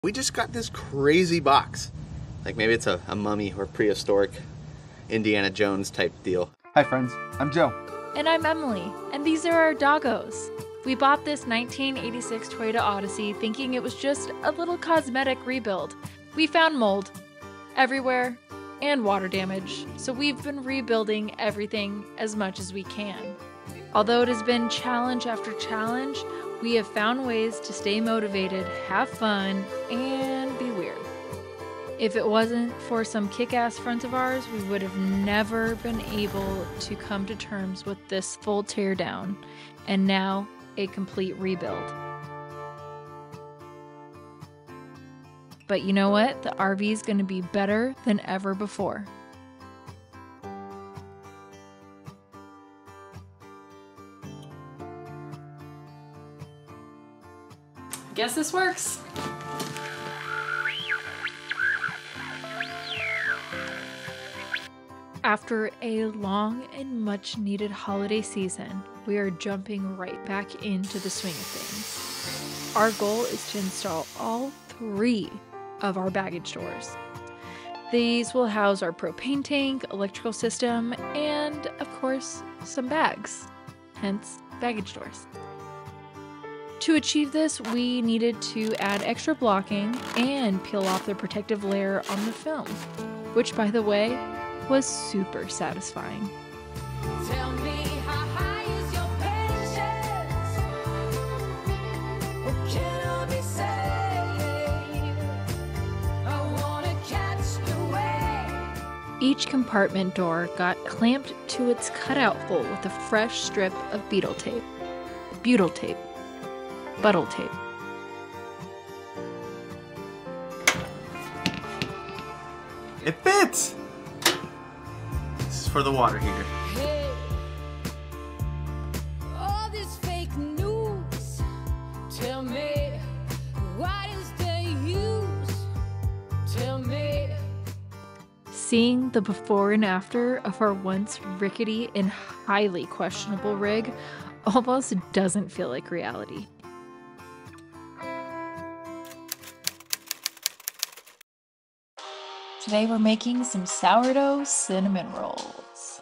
We just got this crazy box. Like maybe it's a mummy or prehistoric Indiana Jones type deal. Hi friends, I'm Joe. And I'm Emily, and these are our doggos. We bought this 1986 Toyota Odyssey thinking it was just a little cosmetic rebuild. We found mold everywhere and water damage, so we've been rebuilding everything as much as we can. Although it has been challenge after challenge, we have found ways to stay motivated, have fun, and be weird. If it wasn't for some kick-ass friends of ours, we would have never been able to come to terms with this full teardown, and now a complete rebuild. But you know what? The RV is going to be better than ever before. Guess this works. After a long and much needed holiday season, we are jumping right back into the swing of things. Our goal is to install all 3 of our baggage doors. These will house our propane tank, electrical system, and of course, some bags, hence baggage doors. To achieve this, we needed to add extra blocking and peel off the protective layer on the film, which by the way, was super satisfying. Tell me how high is your patience? What can I be saying? I wanna catch the wave. Each compartment door got clamped to its cutout hole with a fresh strip of butyl tape, buttle tape. It fits! This is for the water heater. Hey, all this fake news. Tell me, what is the use? Tell me. Seeing the before and after of our once rickety and highly questionable rig almost doesn't feel like reality. Today we're making some sourdough cinnamon rolls.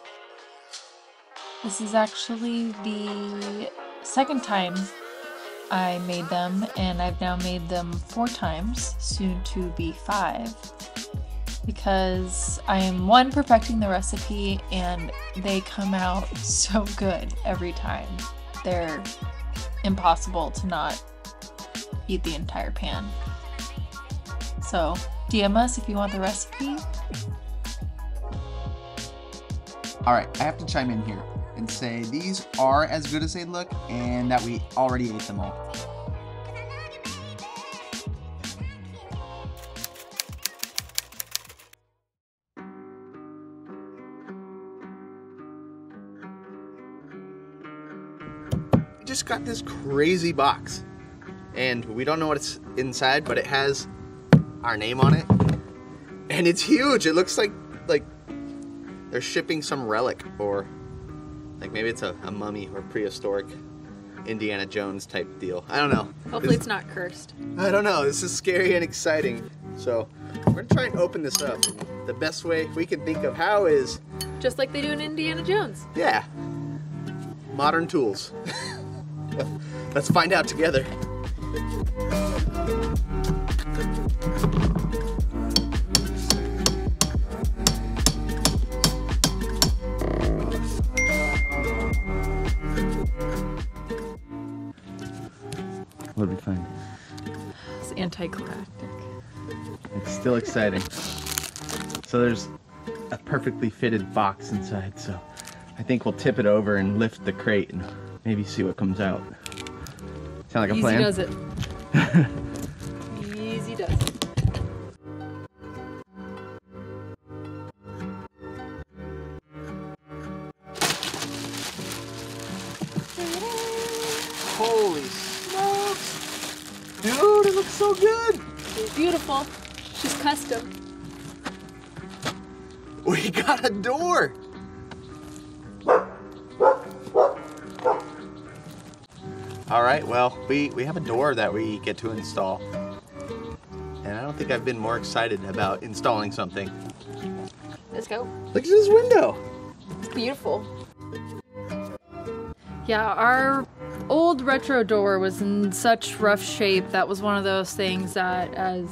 This is actually the second time I made them, and I've now made them 4 times, soon to be 5, because I am, 1, perfecting the recipe, and they come out so good every time. They're impossible to not eat the entire pan. So DM us if you want the recipe. Alright, I have to chime in here and say these are as good as they look and that we already ate them all. We just got this crazy box. And we don't know what's inside, but it has our name on it. And it's huge. It looks like they're shipping some relic, or like maybe it's a mummy or prehistoric Indiana Jones type deal. I don't know. Hopefully it's not cursed. I don't know. This is scary and exciting. So we're gonna try and open this up. The best way we can think of how is Just like they do in Indiana Jones. yeah, modern tools. Let's find out together. What did we find? It's anticlimactic. It's still exciting. So there's a perfectly fitted box inside, so I think we'll tip it over and lift the crate and maybe see what comes out. Sound like a plan? Easy does it. Easy does it. Holy smokes! Dude, it looks so good! She's beautiful. She's custom. We got a door! All right, well, we have a door that we get to install. think I've been more excited about installing something. Let's go. Look at this window. It's beautiful. Yeah, our old retro door was in such rough shape. That was one of those things that, as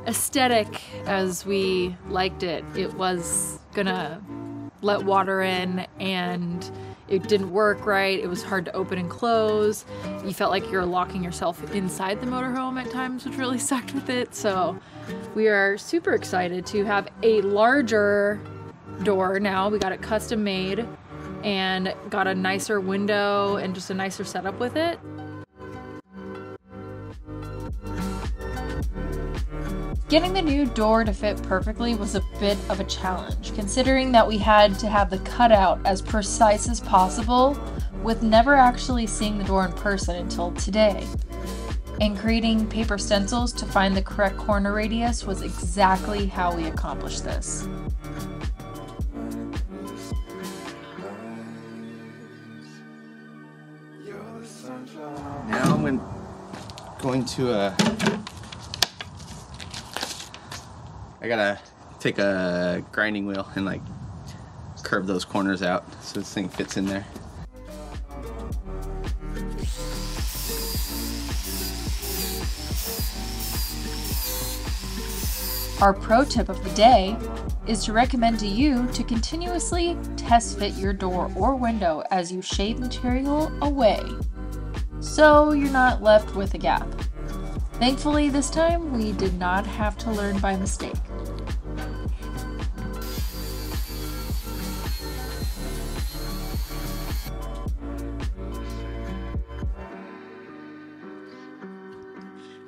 aesthetic as we liked it, it was gonna let water in, and it didn't work right. It was hard to open and close. You felt like you're locking yourself inside the motorhome at times, which really sucked with it. So we are super excited to have a larger door now. We got it custom made and got a nicer window and just a nicer setup with it. Getting the new door to fit perfectly was a bit of a challenge, considering that we had to have the cutout as precise as possible, with never actually seeing the door in person until today. And creating paper stencils to find the correct corner radius was exactly how we accomplished this. Now I'm going to I gotta take a grinding wheel and like curve those corners out so this thing fits in there. Our pro tip of the day is to recommend to you to continuously test fit your door or window as you shade material away, so you're not left with a gap. Thankfully, this time we did not have to learn by mistake.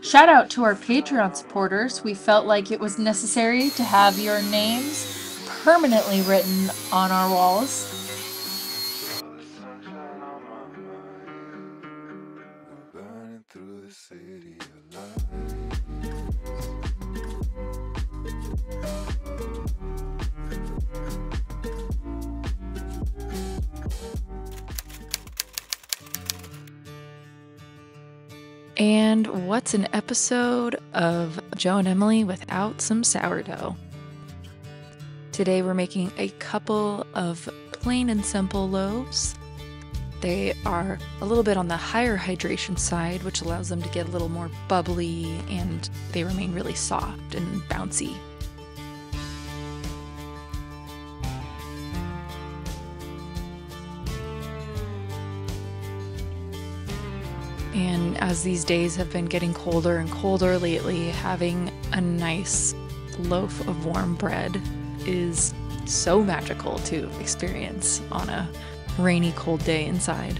Shout out to our Patreon supporters. We felt like it was necessary to have your names permanently written on our walls. And what's an episode of Joe and Emily without some sourdough? Today we're making a couple of plain and simple loaves. They are a little bit on the higher hydration side, which allows them to get a little more bubbly, and they remain really soft and bouncy. And as these days have been getting colder and colder lately, having a nice loaf of warm bread is so magical to experience on a rainy, cold day inside.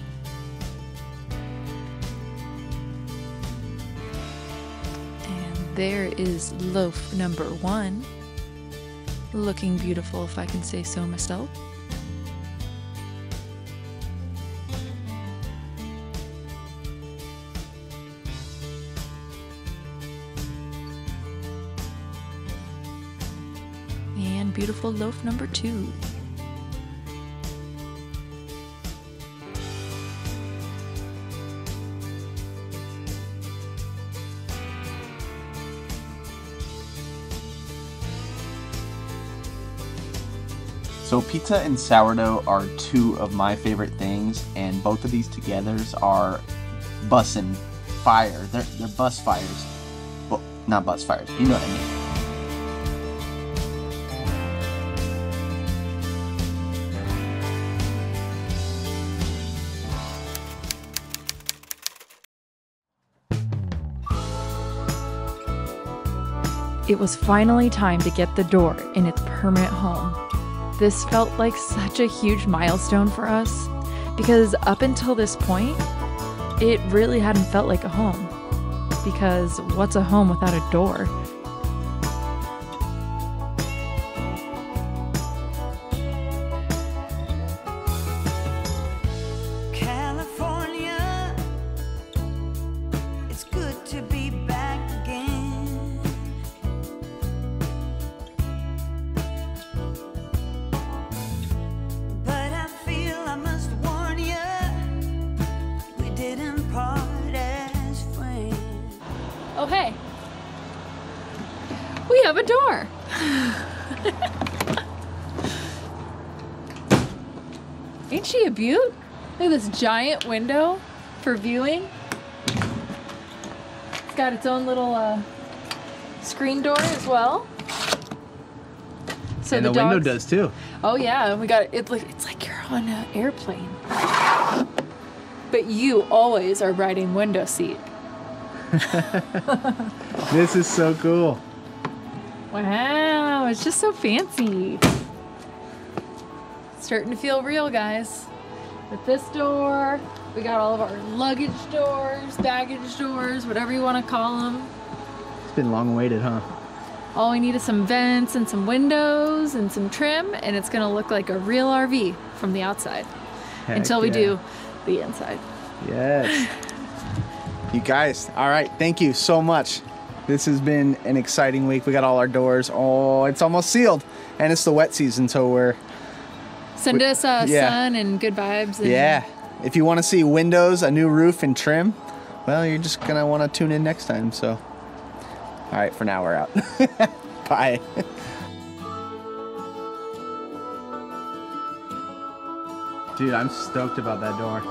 And there is loaf number 1, looking beautiful if I can say so myself. And beautiful loaf number 2. So pizza and sourdough are 2 of my favorite things, and both of these togethers are bussin' fire. They're bus fires. Well, not bus fires. You know what I mean. It was finally time to get the door in its permanent home. This felt like such a huge milestone for us, because up until this point, it really hadn't felt like a home. Because what's a home without a door? California, it's good to be back again. But I feel I must warn you, we didn't part as friends. Oh hey, We have a door. Ain't she a beaut? Look at this giant window for viewing. It's got its own little screen door as well. So And the window dogs- does too. Oh yeah, and we got it. It's like you're on an airplane, but you always are riding window seat. This is so cool. Wow, it's just so fancy. Starting to feel real, guys. With this door, we got all of our luggage doors, baggage doors, whatever you want to call them. It's been long awaited, huh? All we need is some vents and some windows and some trim, and it's gonna look like a real RV from the outside. Heck Until we yeah. do the inside. Yes. You guys, all right, thank you so much. This has been an exciting week. We got all our doors. Oh, it's almost sealed. And it's the wet season, so we're... Send us yeah. sun and good vibes. And Yeah. If you want to see windows, a new roof, and trim, well, you're just going to want to tune in next time, so... All right, for now, we're out. Bye. Dude, I'm stoked about that door.